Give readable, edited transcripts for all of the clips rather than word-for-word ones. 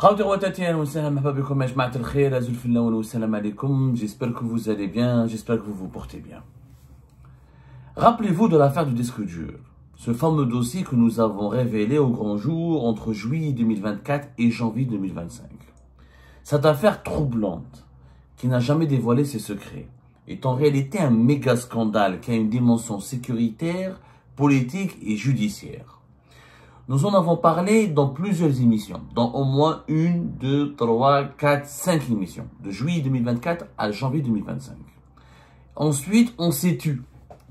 J'espère que vous allez bien, j'espère que vous vous portez bien. Rappelez-vous de l'affaire du disque dur, ce fameux dossier que nous avons révélé au grand jour entre juillet 2024 et janvier 2025. Cette affaire troublante, qui n'a jamais dévoilé ses secrets, est en réalité un méga scandale qui a une dimension sécuritaire, politique et judiciaire. Nous en avons parlé dans plusieurs émissions, dans au moins 1, 2, 3, 4, 5 émissions, de juillet 2024 à janvier 2025. Ensuite, on s'est tu.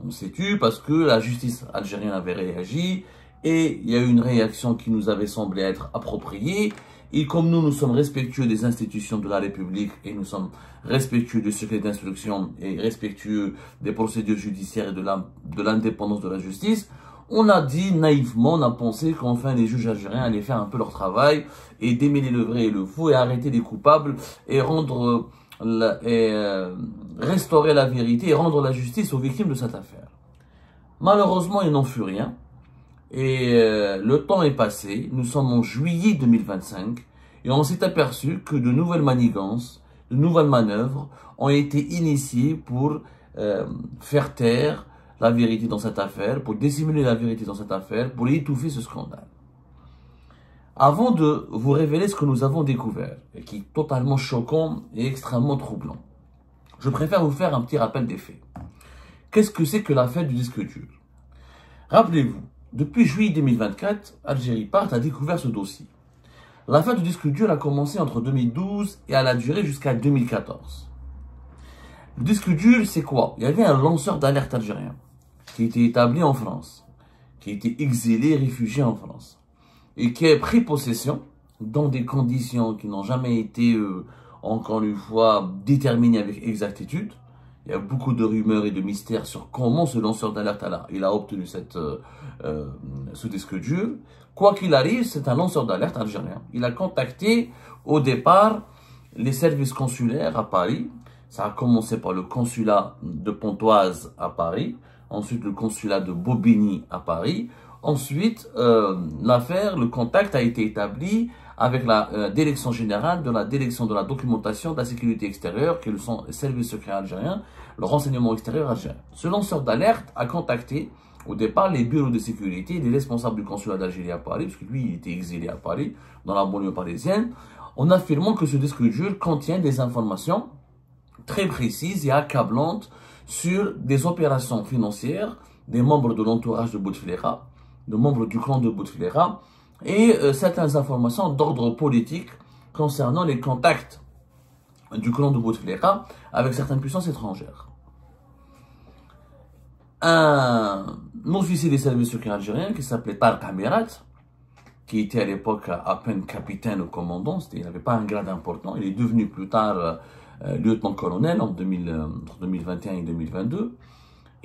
On s'est tu parce que la justice algérienne avait réagi et il y a eu une réaction qui nous avait semblé être appropriée. Et comme nous sommes respectueux des institutions de la République et nous sommes respectueux du secret d'instruction et respectueux des procédures judiciaires et de l'indépendance de la justice, on a dit naïvement, on a pensé qu'enfin les juges algériens allaient faire un peu leur travail et démêler le vrai et le faux et arrêter les coupables et restaurer la vérité et rendre la justice aux victimes de cette affaire. Malheureusement, il n'en fut rien. Et le temps est passé, nous sommes en juillet 2025 et on s'est aperçu que de nouvelles manigances, de nouvelles manœuvres ont été initiées pour faire taire la vérité dans cette affaire, pour dissimuler la vérité dans cette affaire, pour étouffer ce scandale. Avant de vous révéler ce que nous avons découvert, et qui est totalement choquant et extrêmement troublant, je préfère vous faire un petit rappel des faits. Qu'est-ce que c'est que l'affaire du disque dur? Rappelez-vous, depuis juillet 2024, Algérie Part a découvert ce dossier. L'affaire du disque dur a commencé entre 2012 et elle a duré jusqu'à 2014. Le disque dur, c'est quoi? Il y avait un lanceur d'alerte algérien qui était établi en France, qui était exilé, réfugié en France, et qui a pris possession dans des conditions qui n'ont jamais été, encore une fois, déterminées avec exactitude. Il y a beaucoup de rumeurs et de mystères sur comment ce lanceur d'alerte il a obtenu ce disque dur. Quoi qu'il arrive, c'est un lanceur d'alerte algérien. Il a contacté au départ les services consulaires à Paris. Ça a commencé par le consulat de Pontoise à Paris, ensuite le consulat de Bobigny à Paris. Ensuite, le contact a été établi avec la direction générale de la direction de la documentation de la sécurité extérieure, qui est le service secret algérien, le renseignement extérieur algérien. Ce lanceur d'alerte a contacté au départ les bureaux de sécurité et les responsables du consulat d'Algérie à Paris, parce que lui, il était exilé à Paris, dans la banlieue parisienne, en affirmant que ce disque dur contient des informations très précises et accablantes sur des opérations financières des membres de l'entourage de Bouteflika, de membres du clan de Bouteflika, et certaines informations d'ordre politique concernant les contacts du clan de Bouteflika avec certaines puissances étrangères. Un officier des services secrets algériens qui s'appelait Tarek Amirat, qui était à l'époque à peine capitaine ou commandant, il n'avait pas un grade important, il est devenu plus tard lieutenant-colonel entre 2021 et 2022,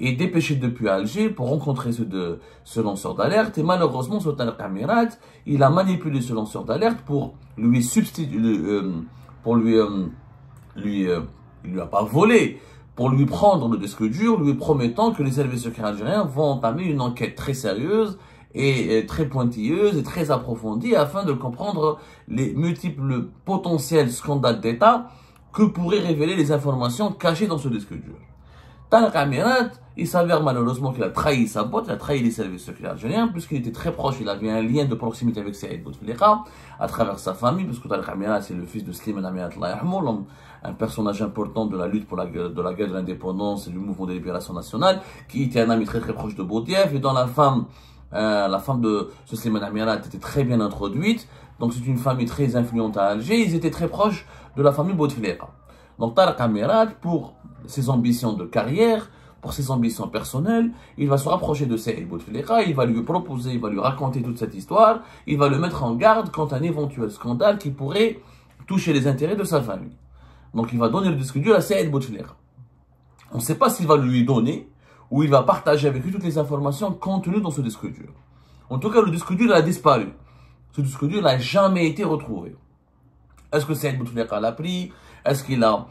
est dépêché depuis Alger pour rencontrer ce lanceur d'alerte. Et malheureusement, ce Tarek Amirat, il a manipulé ce lanceur d'alerte pour lui substituer, il lui a pas volé, pour lui prendre le disque dur, lui promettant que les services secrets algériens vont entamer une enquête très sérieuse et très pointilleuse et très approfondie afin de comprendre les multiples potentiels scandales d'État que pourraient révéler les informations cachées dans ce disque dur. Tarek Amirat, il s'avère malheureusement qu'il a trahi sa boîte, il a trahi les services secrets algériens, puisqu'il était très proche, il avait un lien de proximité avec Saïd Bouteflika, à travers sa famille, parce que Tarek Amirat, c'est le fils de Slimane Amirat, un personnage important de la lutte pour la guerre de l'indépendance et du mouvement de libération nationale, qui était un ami très très proche de Boudiaf, et dont la femme de ce Slimane Amirat était très bien introduite, donc c'est une famille très influente à Alger, ils étaient très proches de la famille Bouteflika. Donc Tarek Amirat, pour ses ambitions de carrière, pour ses ambitions personnelles, il va se rapprocher de Saïd Bouteflika, il va lui proposer, il va lui raconter toute cette histoire, il va le mettre en garde quant à un éventuel scandale qui pourrait toucher les intérêts de sa famille. Donc il va donner le disque dur à Saïd Bouteflika. On ne sait pas s'il va lui donner ou il va partager avec lui toutes les informations contenues dans ce disque dur. En tout cas, le disque dur a disparu. Ce disque dur n'a jamais été retrouvé. Est-ce que Saïd Bouteflika l'a pris? Est-ce qu'il l'a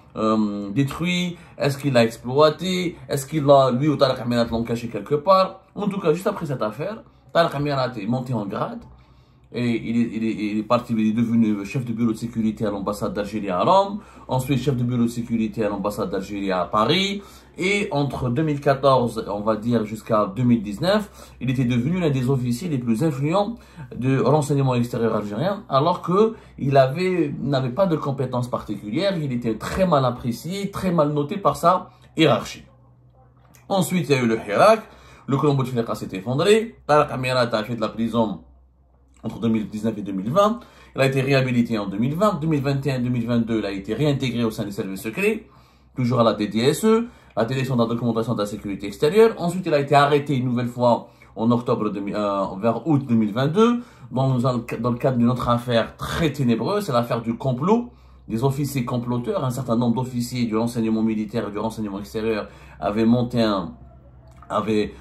détruit? Est-ce qu'il l'a exploité? Est-ce qu'il l'a, lui ou Tarek Amirat l'ont caché quelque part? En tout cas, juste après cette affaire, Tarek Amirat est monté en grade Et il est parti, il est devenu chef de bureau de sécurité à l'ambassade d'Algérie à Rome, ensuite chef de bureau de sécurité à l'ambassade d'Algérie à Paris, et entre 2014, on va dire jusqu'à 2019, il était devenu l'un des officiers les plus influents de renseignement extérieur algérien, alors que n'avait pas de compétences particulières, il était très mal apprécié, très mal noté par sa hiérarchie. Ensuite, il y a eu le Hirak, le Colombo de Fileka s'est effondré, Tarek Amirat a fait de la prison entre 2019 et 2020. Il a été réhabilité en 2020. 2021 et 2022, il a été réintégré au sein des services secrets, toujours à la DDSE, la direction de la documentation de la sécurité extérieure. Ensuite, il a été arrêté une nouvelle fois en octobre, vers août 2022, dans le cadre d'une autre affaire très ténébreuse, c'est l'affaire du complot. Des officiers comploteurs, un certain nombre d'officiers du renseignement militaire et du renseignement extérieur avaient monté ils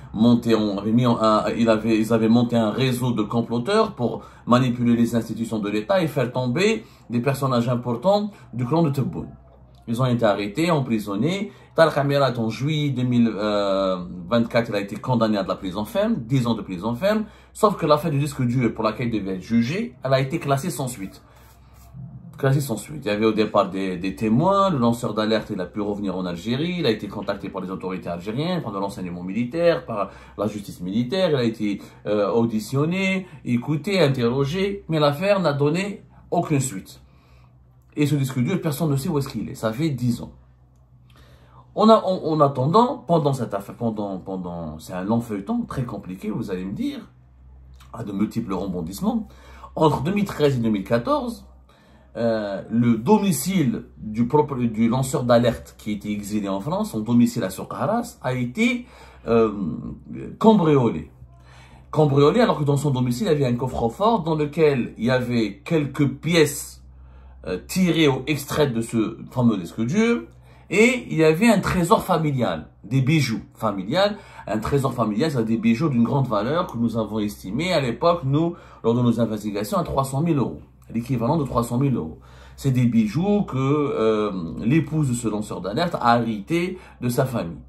avaient monté un réseau de comploteurs pour manipuler les institutions de l'État et faire tomber des personnages importants du clan de Tebboune. Ils ont été arrêtés, emprisonnés. Tarek Amirat, en juillet 2024, il a été condamné à de la prison ferme, 10 ans de prison ferme, sauf que l'affaire du disque dur pour laquelle il devait être jugé, elle a été classée sans suite. Il y avait au départ des témoins, le lanceur d'alerte, il a pu revenir en Algérie, il a été contacté par les autorités algériennes, par l'enseignement militaire, par la justice militaire, il a été auditionné, écouté, interrogé, mais l'affaire n'a donné aucune suite. Et ce disque dur, personne ne sait où est-ce qu'il est, ça fait 10 ans. En attendant, pendant cette affaire, c'est un long feuilleton, très compliqué, vous allez me dire, à de multiples rebondissements, entre 2013 et 2014, le domicile du lanceur d'alerte qui était exilé en France, son domicile à Souk-Haras, a été cambriolé. Cambriolé alors que dans son domicile, il y avait un coffre-fort dans lequel il y avait quelques pièces tirées ou extraites de ce fameux disque dur, et il y avait un trésor familial, des bijoux familiales. Un trésor familial, c'est des bijoux d'une grande valeur que nous avons estimé à l'époque, nous, lors de nos investigations, à 300 000 €. L'équivalent de 300 000 €. C'est des bijoux que l'épouse de ce lanceur d'alerte a hérité de sa famille.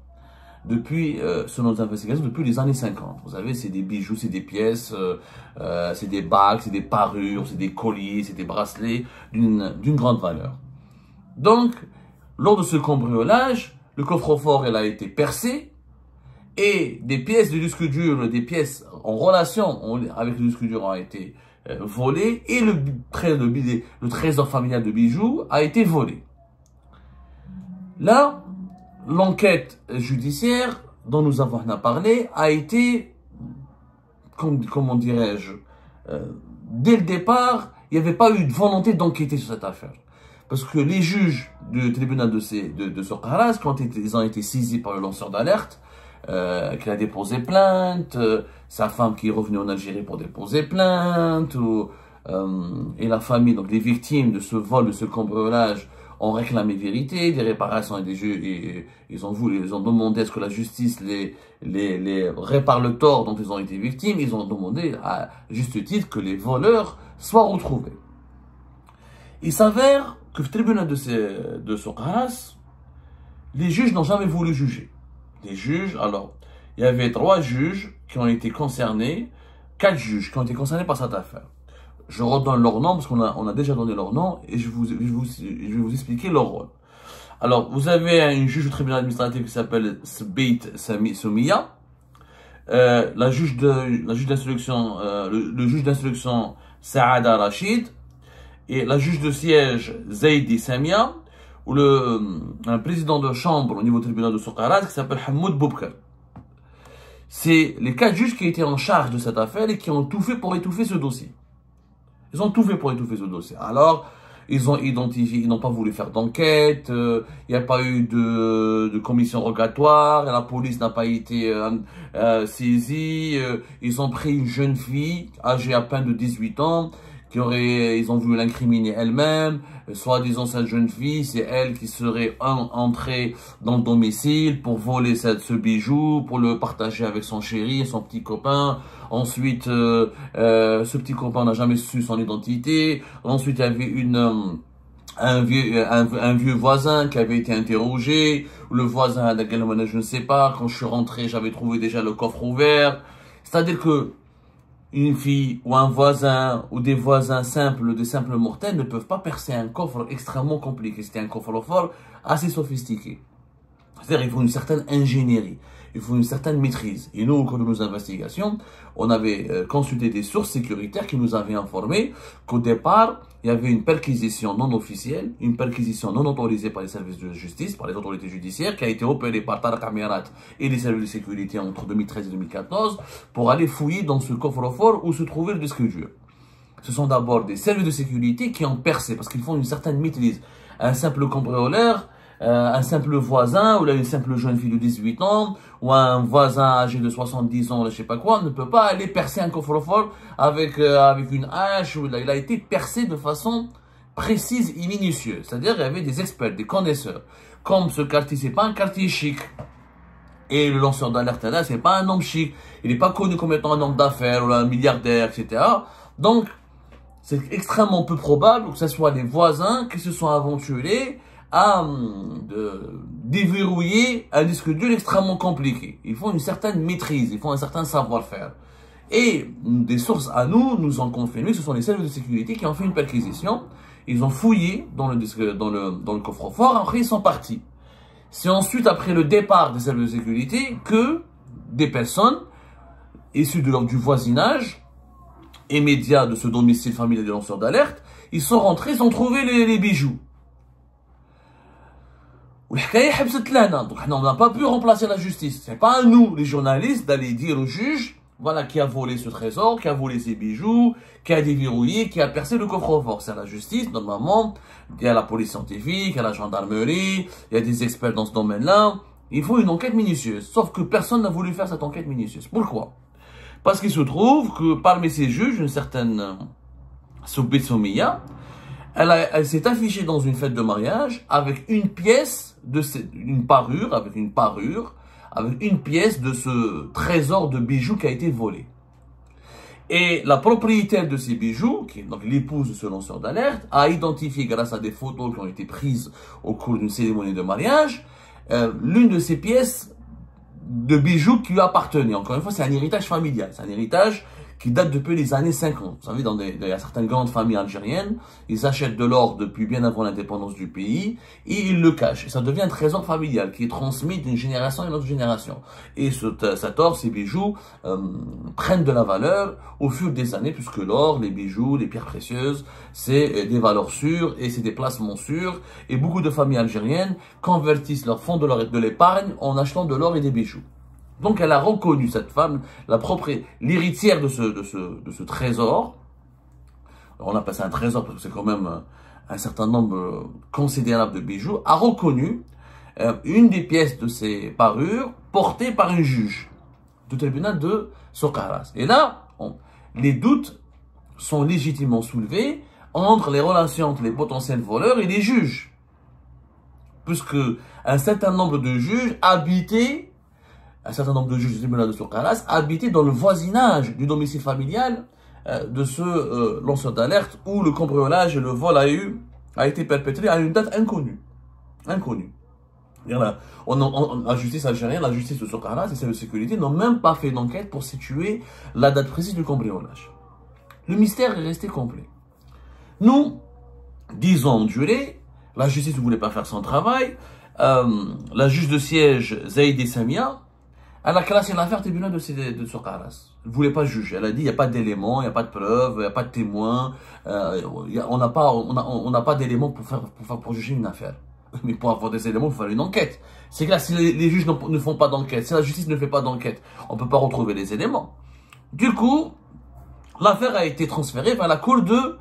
Depuis, selon nos investigations, depuis les années 50. Vous savez, c'est des bijoux, c'est des pièces, c'est des bagues, c'est des parures, c'est des colliers, c'est des bracelets d'une grande valeur. Donc, lors de ce cambriolage, le coffre-fort a été percé et des pièces de disque dur, des pièces en relation avec le disque dur ont été volé et le trésor familial de bijoux a été volé. Là, l'enquête judiciaire dont nous avons parlé a été, comment dirais-je, dès le départ, il n'y avait pas eu de volonté d'enquêter sur cette affaire. Parce que les juges du tribunal de Souk-Haras, quand ils ont été saisis par le lanceur d'alerte, qu'il a déposé plainte, sa femme qui est revenue en Algérie pour déposer plainte, et la famille, donc les victimes de ce vol, de ce cambriolage, ont réclamé vérité, des réparations et des jeux, et ils ont demandé à ce que la justice les répare le tort dont ils ont été victimes. Ils ont demandé à juste titre que les voleurs soient retrouvés. Il s'avère que le tribunal de Souk-Haras, les juges n'ont jamais voulu juger. Les juges, alors, il y avait 3 juges qui ont été concernés, 4 juges qui ont été concernés par cette affaire. Je redonne leur nom parce qu'on a déjà donné leur nom et je vais vous expliquer leur rôle. Alors, vous avez un juge du tribunal administratif qui s'appelle Sbeit Soumia, le juge d'instruction Saada Rachid et la juge de siège Zaidi Samia, ou un président de chambre au niveau du tribunal de Souk-Haras qui s'appelle Hamoud Boubkar. C'est les 4 juges qui étaient en charge de cette affaire et qui ont tout fait pour étouffer ce dossier. Ils ont tout fait pour étouffer ce dossier. Alors, ils ont identifié, ils n'ont pas voulu faire d'enquête, il n'y a pas eu de commission rogatoire, la police n'a pas été saisie, ils ont pris une jeune fille âgée à peine de 18 ans, ils ont voulu l'incriminer elle-même, soi-disant cette jeune fille, c'est elle qui serait entrée dans le domicile pour voler ce bijou, pour le partager avec son chéri, son petit copain. Ensuite, ce petit copain n'a jamais su son identité. Ensuite, il y avait un vieux voisin qui avait été interrogé. Le voisin a dit, je ne sais pas, quand je suis rentré, j'avais trouvé déjà le coffre ouvert. C'est-à-dire que une fille ou un voisin ou des voisins simples, des simples mortels ne peuvent pas percer un coffre extrêmement compliqué. C'était un coffre-fort assez sophistiqué. C'est-à-dire, il faut une certaine ingénierie, il faut une certaine maîtrise. Et nous, au cours de nos investigations, on avait consulté des sources sécuritaires qui nous avaient informé qu'au départ, il y avait une perquisition non officielle, une perquisition non autorisée par les services de justice, par les autorités judiciaires, qui a été opérée par Tariq Amirat et les services de sécurité entre 2013 et 2014 pour aller fouiller dans ce coffre-fort où se trouvait le disque dur. Ce sont d'abord des services de sécurité qui ont percé parce qu'ils font une certaine maîtrise. Un simple cambrioleur, un simple voisin, ou là une simple jeune fille de 18 ans, ou un voisin âgé de 70 ans, je sais pas quoi, ne peut pas aller percer un coffre-fort avec une hache. Ou là, il a été percé de façon précise et minutieuse. C'est-à-dire, il y avait des experts, des connaisseurs. Comme ce quartier, c'est pas un quartier chic. Et le lanceur d'alerte là, c'est pas un homme chic. Il n'est pas connu comme étant un homme d'affaires, ou un milliardaire, etc. Donc, c'est extrêmement peu probable que ce soit les voisins qui se sont aventurés à déverrouiller un disque dur extrêmement compliqué. Ils font une certaine maîtrise, ils font un certain savoir-faire. Et des sources à nous nous ont confirmé que ce sont les services de sécurité qui ont fait une perquisition. Ils ont fouillé dans le coffre-fort, après ils sont partis. C'est ensuite, après le départ des services de sécurité, que des personnes issues du voisinage immédiat de ce domicile familial des lanceurs d'alerte, ils sont rentrés, ils ont trouvé les bijoux. Donc, on n'a pas pu remplacer la justice. C'est pas à nous, les journalistes, d'aller dire au juge, voilà, qui a volé ce trésor, qui a volé ces bijoux, qui a déverrouillé, qui a percé le coffre-fort. C'est à la justice, normalement. Il y a la police scientifique, il y a la gendarmerie, il y a des experts dans ce domaine-là. Il faut une enquête minutieuse. Sauf que personne n'a voulu faire cette enquête minutieuse. Pourquoi? Parce qu'il se trouve que parmi ces juges, une certaine Soubit Soumiya, elle s'est affichée dans une fête de mariage avec une pièce avec une pièce de ce trésor de bijoux qui a été volé. Et la propriétaire de ces bijoux, qui est donc l'épouse de ce lanceur d'alerte, a identifié grâce à des photos qui ont été prises au cours d'une cérémonie de mariage, l'une de ces pièces de bijoux qui lui appartenait. Encore une fois, c'est un héritage familial. C'est un héritage qui date depuis les années 50. Vous savez, dans certaines grandes familles algériennes, ils achètent de l'or depuis bien avant l'indépendance du pays et ils le cachent. Et ça devient un trésor familial qui est transmis d'une génération à une autre génération. Et cet or, ces bijoux, prennent de la valeur au fur des années, puisque l'or, les bijoux, les pierres précieuses, c'est des valeurs sûres et c'est des placements sûrs. Et beaucoup de familles algériennes convertissent leur fonds de l'épargne en achetant de l'or et des bijoux. Donc elle a reconnu, cette femme, l'héritière de ce trésor. Alors, on appelle ça un trésor parce que c'est quand même un certain nombre considérable de bijoux, a reconnu une des pièces de ces parures portées par un juge du tribunal de Socarrás. Et là, les doutes sont légitimement soulevés entre les relations entre les potentiels voleurs et les juges. Puisque un certain nombre de juges du tribunal de Socarrás habitaient dans le voisinage du domicile familial de ce lanceur d'alerte où le cambriolage et le vol a été perpétré à une date inconnue. La justice algérienne, la justice de Socarrás et les services de sécurité n'ont même pas fait d'enquête pour situer la date précise du cambriolage. Le mystère est resté complet. Nous, 10 ans ont duré, la justice ne voulait pas faire son travail, la juge de siège Zaïdi Samia, elle a classé l'affaire tribunal de Socarrás. Elle ne voulait pas juger. Elle a dit il n'y a pas d'éléments, il n'y a pas de preuves, il n'y a pas de témoins. On n'a pas d'éléments pour juger une affaire. Mais pour avoir des éléments, il faut faire une enquête. C'est clair, si les juges ne font pas d'enquête, si la justice ne fait pas d'enquête, on ne peut pas retrouver les éléments. Du coup, l'affaire a été transférée vers la cour de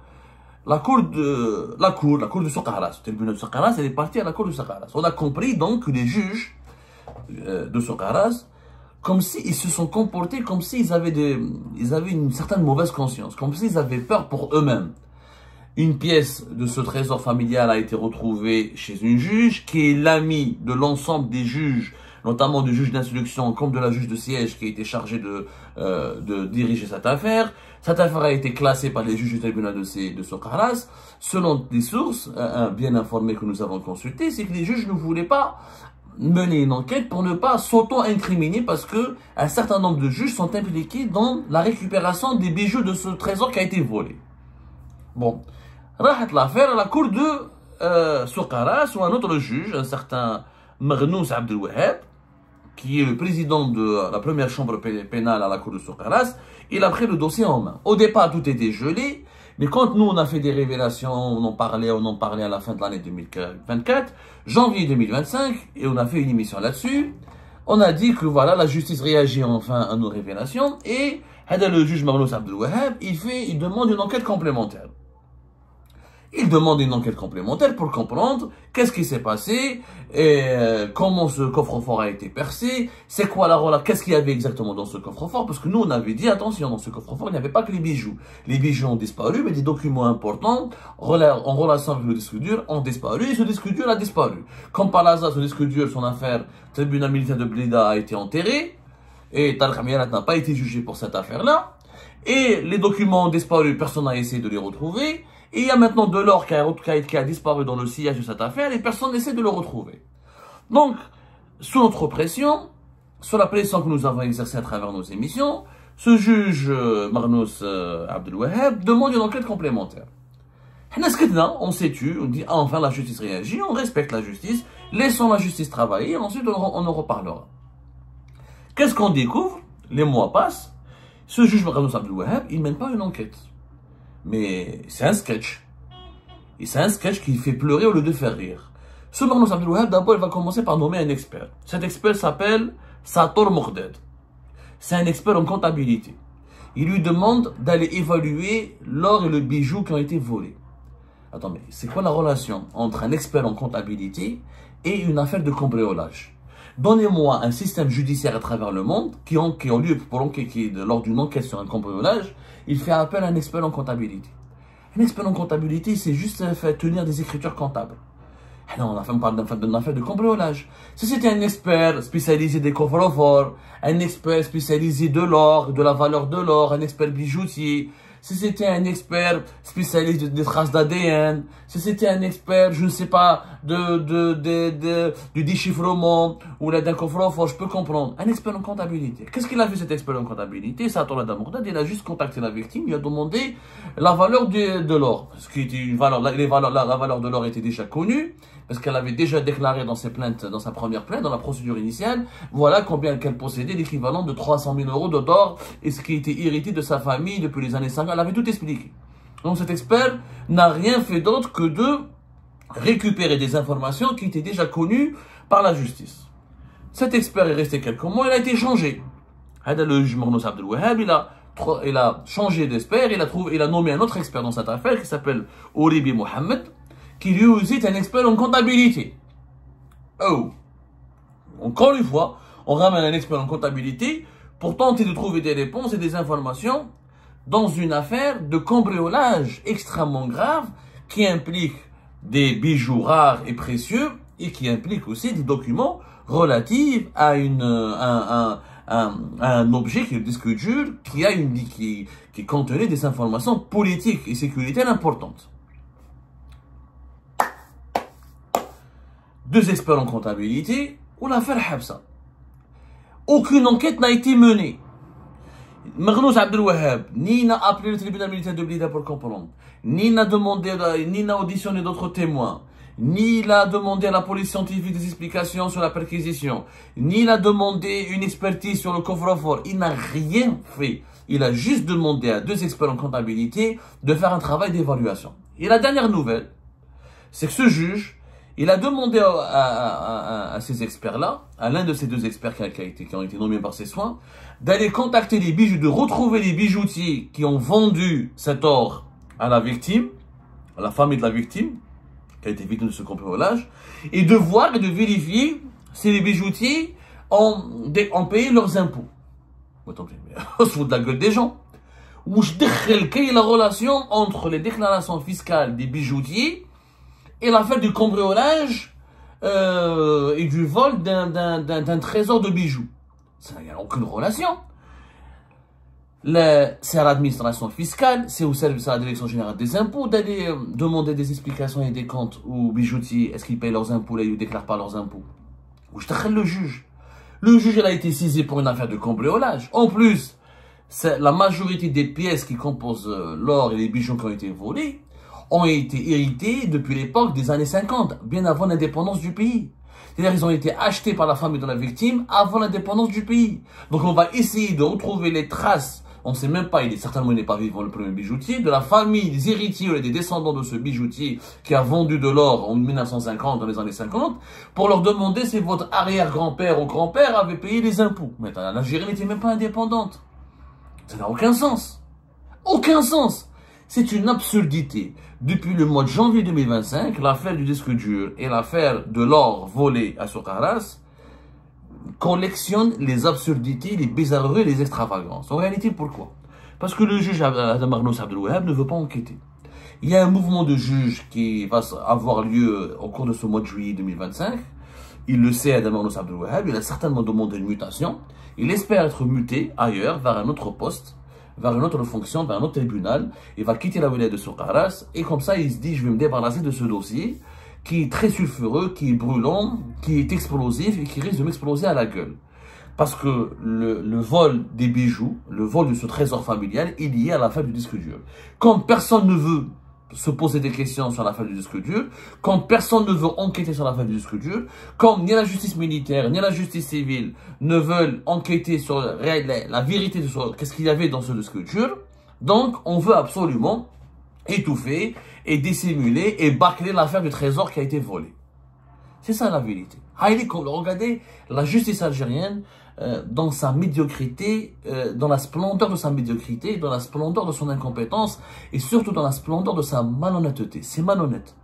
Socarrás. Le tribunal de Socarrás, elle est partie à la cour de Socarrás. On a compris donc que les juges de Socarrás, comme s'ils se sont comportés comme s'ils avaient une certaine mauvaise conscience, comme s'ils avaient peur pour eux-mêmes. Une pièce de ce trésor familial a été retrouvée chez une juge, qui est l'amie de l'ensemble des juges, notamment du juge d'instruction comme de la juge de siège qui a été chargée de diriger cette affaire. Cette affaire a été classée par les juges du tribunal de Socarrás. Selon des sources bien informées que nous avons consultées, c'est que les juges ne voulaient pas mener une enquête pour ne pas s'auto-incriminer parce que un certain nombre de juges sont impliqués dans la récupération des bijoux de ce trésor qui a été volé. Bon, rahat l'affaire à la cour de Soukaras où un autre juge, un certain Marnous Abdel Wahab, qui est le président de la première chambre pénale à la cour de Soukaras, il a pris le dossier en main. Au départ, tout était gelé, mais quand nous, on a fait des révélations, on en parlait à la fin de l'année 2024, janvier 2025, et on a fait une émission là-dessus, on a dit que voilà, la justice réagit enfin à nos révélations, et le juge Marnous Abdel Wahab, il demande une enquête complémentaire. Il demande une enquête complémentaire pour comprendre qu'est-ce qui s'est passé, et comment ce coffre-fort a été percé, c'est quoi qu'est-ce qu'il y avait exactement dans ce coffre-fort, parce que nous on avait dit attention, dans ce coffre-fort il n'y avait pas que les bijoux. Les bijoux ont disparu, mais des documents importants en relation avec le disque dur ont disparu, et ce disque dur a disparu. Comme par hasard, ce disque dur, son affaire, tribunal militaire de Blida a été enterré, et Tarek Amirat n'a pas été jugé pour cette affaire-là, et les documents ont disparu, personne n'a essayé de les retrouver. Et il y a maintenant de l'or qui a disparu dans le sillage de cette affaire et personne n'essaie de le retrouver. Donc, sous notre pression, sous la pression que nous avons exercée à travers nos émissions, ce juge Marnous Abdel Wahab demande une enquête complémentaire. On s'est tué, on dit enfin la justice réagit, on respecte la justice, laissons la justice travailler, ensuite on en reparlera. Qu'est-ce qu'on découvre? Les mois passent, ce juge Marnous Abdel Wahab, il ne mène pas une enquête. Mais c'est un sketch. Et c'est un sketch qui fait pleurer au lieu de faire rire. Ce Marnous Abdel Wahab, d'abord, il va commencer par nommer un expert. Cet expert s'appelle Sator Mokdad. C'est un expert en comptabilité. Il lui demande d'aller évaluer l'or et le bijou qui ont été volés. Attends, mais c'est quoi la relation entre un expert en comptabilité et une affaire de cambriolage? Donnez-moi un système judiciaire à travers le monde qui ont lieu lors d'une enquête sur un cambriolage, il fait appel à un expert en comptabilité. Un expert en comptabilité, c'est juste faire tenir des écritures comptables. Ah non, on parle d'une affaire de cambriolage. Si c'était un expert spécialisé des coffres-forts, un expert spécialisé de l'or, de la valeur de l'or, un expert bijoutier, si c'était un expert spécialiste des traces d'ADN, si c'était un expert, je ne sais pas, du déchiffrement ou d'un coffre-fort, je peux comprendre. Un expert en comptabilité. Qu'est-ce qu'il a fait cet expert en comptabilité? Il a juste contacté la victime, il a demandé la valeur de l'or. Ce qui était une valeur, la valeur de l'or était déjà connue, parce qu'elle avait déjà déclaré dans sa première plainte, dans la procédure initiale, voilà combien qu'elle possédait, l'équivalent de 300 000 euros d'or, et ce qui était hérité de sa famille depuis les années 50. Elle avait tout expliqué. Donc cet expert n'a rien fait d'autre que de récupérer des informations qui étaient déjà connues par la justice. Cet expert est resté quelques mois, il a été changé. Le juge Marnous Abdel Wahab, il a changé d'expert, il a nommé un autre expert dans cette affaire qui s'appelle Oribi Mohamed, qui lui aussi est un expert en comptabilité. Oh! Encore une fois, on ramène un expert en comptabilité pour tenter de trouver des réponses et des informations dans une affaire de cambriolage extrêmement grave qui implique des bijoux rares et précieux et qui implique aussi des documents relatifs à un objet qui est le disque dur qui contenait des informations politiques et sécuritaires importantes. Deux experts en comptabilité ou l'affaire Habsa. Aucune enquête n'a été menée. Marnous Abdel Wahab ni n'a appelé le tribunal militaire de Blida pour comprendre, ni n'a auditionné d'autres témoins, ni n'a demandé à la police scientifique des explications sur la perquisition, ni n'a demandé une expertise sur le coffre-fort. Il n'a rien fait. Il a juste demandé à deux experts en comptabilité de faire un travail d'évaluation. Et la dernière nouvelle, c'est que ce juge, il a demandé à ces experts-là, à l'un de ces deux experts qui ont été nommés par ses soins, d'aller contacter les bijoux, de retrouver les bijoutiers qui ont vendu cet or à la victime, à la famille de la victime, qui a été victime de ce cambriolage, et de voir et de vérifier si les bijoutiers ont payé leurs impôts. Attendez, mais on se fout de la gueule des gens. Où je décrèle quelle est la relation entre les déclarations fiscales des bijoutiers et l'affaire du cambriolage et du vol d'un trésor de bijoux. Ça n'a aucune relation. C'est à l'administration fiscale, c'est au service à la direction générale des impôts d'aller demander des explications et des comptes aux bijoutiers. Est-ce qu'ils payent leurs impôts là, ils ne déclarent pas leurs impôts. Où je t'achète le juge. Le juge, il a été saisi pour une affaire de cambriolage. En plus, la majorité des pièces qui composent l'or et les bijoux qui ont été volés ont été hérités depuis l'époque des années 50, bien avant l'indépendance du pays. C'est-à-dire qu'ils ont été achetés par la famille de la victime avant l'indépendance du pays. Donc on va essayer de retrouver les traces, on ne sait même pas, il n'est pas vivant le premier bijoutier, de la famille, des héritiers ou des descendants de ce bijoutier qui a vendu de l'or en 1950, dans les années 50, pour leur demander si votre arrière-grand-père ou grand-père avait payé les impôts. Mais l'Algérie n'était même pas indépendante. Ça n'a aucun sens. Aucun sens. C'est une absurdité. Depuis le mois de janvier 2025, l'affaire du disque dur et l'affaire de l'or volé à Soukharas collectionnent les absurdités, les bizarreries, les extravagances. En réalité, pourquoi? Parce que le juge Adam Arnaud Abdelouaheb ne veut pas enquêter. Il y a un mouvement de juges qui va avoir lieu au cours de ce mois de juillet 2025. Il le sait, Adam Arnaud Abdelouaheb, il a certainement demandé une mutation. Il espère être muté ailleurs, vers un autre poste, vers une autre fonction, vers un autre tribunal. Il va quitter la wilaya de Soukharas et comme ça, il se dit, je vais me débarrasser de ce dossier qui est très sulfureux, qui est brûlant, qui est explosif et qui risque de m'exploser à la gueule. Parce que le vol des bijoux, le vol de ce trésor familial est lié à l'affaire du disque dur. Comme personne ne veut se poser des questions sur l'affaire du disque dur, comme personne ne veut enquêter sur l'affaire du disque dur, comme ni la justice militaire, ni la justice civile ne veulent enquêter sur la vérité de qu'est-ce qu'il y avait dans ce disque dur, donc on veut absolument étouffer et dissimuler et bâcler l'affaire du trésor qui a été volé. C'est ça la vérité. Regardez la justice algérienne dans sa médiocrité, dans la splendeur de sa médiocrité, dans la splendeur de son incompétence et surtout dans la splendeur de sa malhonnêteté. C'est malhonnête.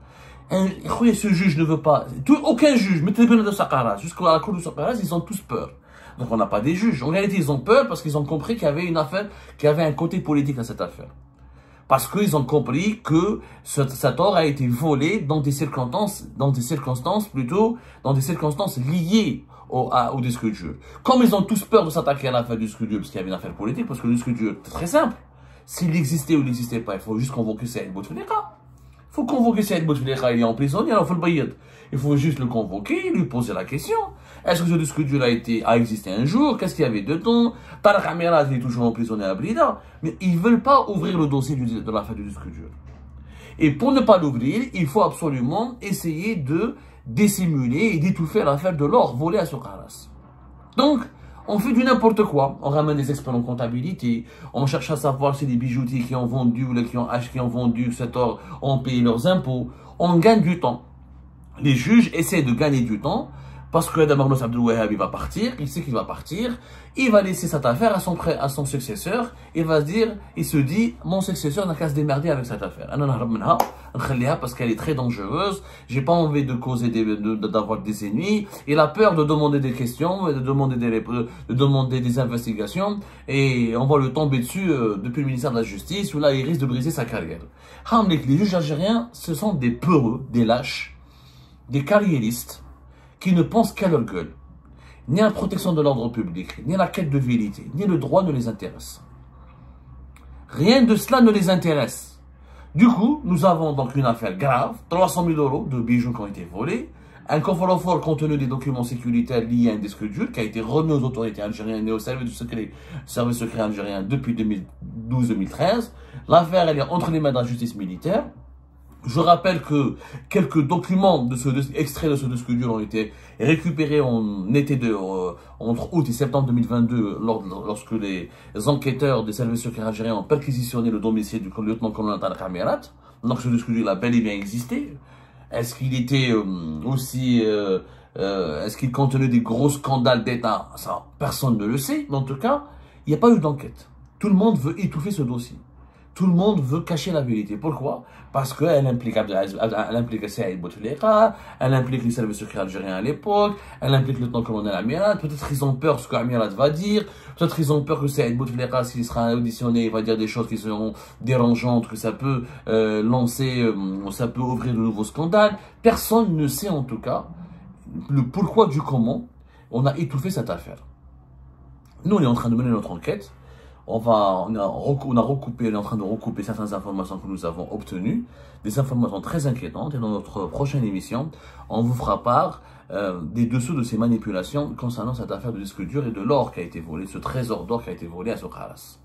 Ce juge ne veut pas, aucun juge, mettez le de Soukharas, jusqu'à la cour de Soukharas, ils ont tous peur. Donc on n'a pas des juges. En réalité, ils ont peur parce qu'ils ont compris qu'il y avait une affaire, qu'il y avait un côté politique à cette affaire. Parce qu'ils ont compris que cet or a été volé dans des circonstances liées au disque dur. Comme ils ont tous peur de s'attaquer à l'affaire du disque dur, parce qu'il y avait une affaire politique, parce que le disque dur, c'est très simple. S'il existait ou il n'existait pas, il faut juste convoquer Saïd Bouteflika. Il faut convoquer Saïd Bouteflika, il est en prison, il est en full bayad. Il faut juste le convoquer, lui poser la question. Est-ce que ce disque dur a existé un jour? Qu'est-ce qu'il y avait dedans? Tarek Amirat, il est toujours emprisonné à Blida. Mais ils ne veulent pas ouvrir le dossier de l'affaire du disque dur. Et pour ne pas l'ouvrir, il faut absolument essayer de dissimuler et d'étouffer l'affaire de l'or volé à Soukharas. Donc, on fait du n'importe quoi. On ramène des experts en comptabilité. On cherche à savoir si les bijoutiers qui ont vendu ou qui ont vendu cet or ont payé leurs impôts. On gagne du temps. Les juges essaient de gagner du temps parce que Adam Arnaud Abdelouaheb, il va partir, il sait qu'il va partir, il va laisser cette affaire à son successeur, il se dit, mon successeur n'a qu'à se démerder avec cette affaire. Parce qu'elle est très dangereuse, j'ai pas envie de causer d'avoir des ennemis, il a peur de demander des questions, de demander des investigations, et on va le tomber dessus depuis le ministère de la Justice, où là il risque de briser sa carrière. Les juges algériens, ce sont des peureux, des lâches, des carriéristes, qui ne pensent qu'à leur gueule. Ni la protection de l'ordre public, ni la quête de vérité, ni le droit ne les intéresse. Rien de cela ne les intéresse. Du coup, nous avons donc une affaire grave, 300 000 € de bijoux qui ont été volés, un coffre-fort contenu des documents sécuritaires liés à un disque dur qui a été remis aux autorités algériennes et au service secret algérien depuis 2012-2013. L'affaire, elle est entre les mains de la justice militaire. Je rappelle que quelques documents extraits de ce disque dur ont été récupérés entre août et septembre 2022 lorsque les enquêteurs des services secrets algériens ont perquisitionné le domicile du lieutenant-colonel Tarek Amirat. Donc ce disque dur a bel et bien existé. Est-ce qu'il était est-ce qu'il contenait des gros scandales d'État? Ça, personne ne le sait. Mais en tout cas, il n'y a pas eu d'enquête. Tout le monde veut étouffer ce dossier. Tout le monde veut cacher la vérité. Pourquoi? Parce qu'elle implique Saïd Bouteflika, elle implique les services secrets algériens à l'époque, elle implique le lieutenant-colonel Amirat. Peut-être ils ont peur de ce qu'Amirat va dire, peut-être ils ont peur que Saïd Bouteflika, s'il sera auditionné, il va dire des choses qui seront dérangeantes, que ça peut ça peut ouvrir de nouveaux scandales. Personne ne sait en tout cas le pourquoi du comment on a étouffé cette affaire. Nous, on est en train de mener notre enquête. on a recoupé, on est en train de recouper certaines informations que nous avons obtenues, des informations très inquiétantes. Et dans notre prochaine émission, on vous fera part des dessous de ces manipulations concernant cette affaire de disque dur et de l'or qui a été volé, ce trésor d'or qui a été volé à Sokharas.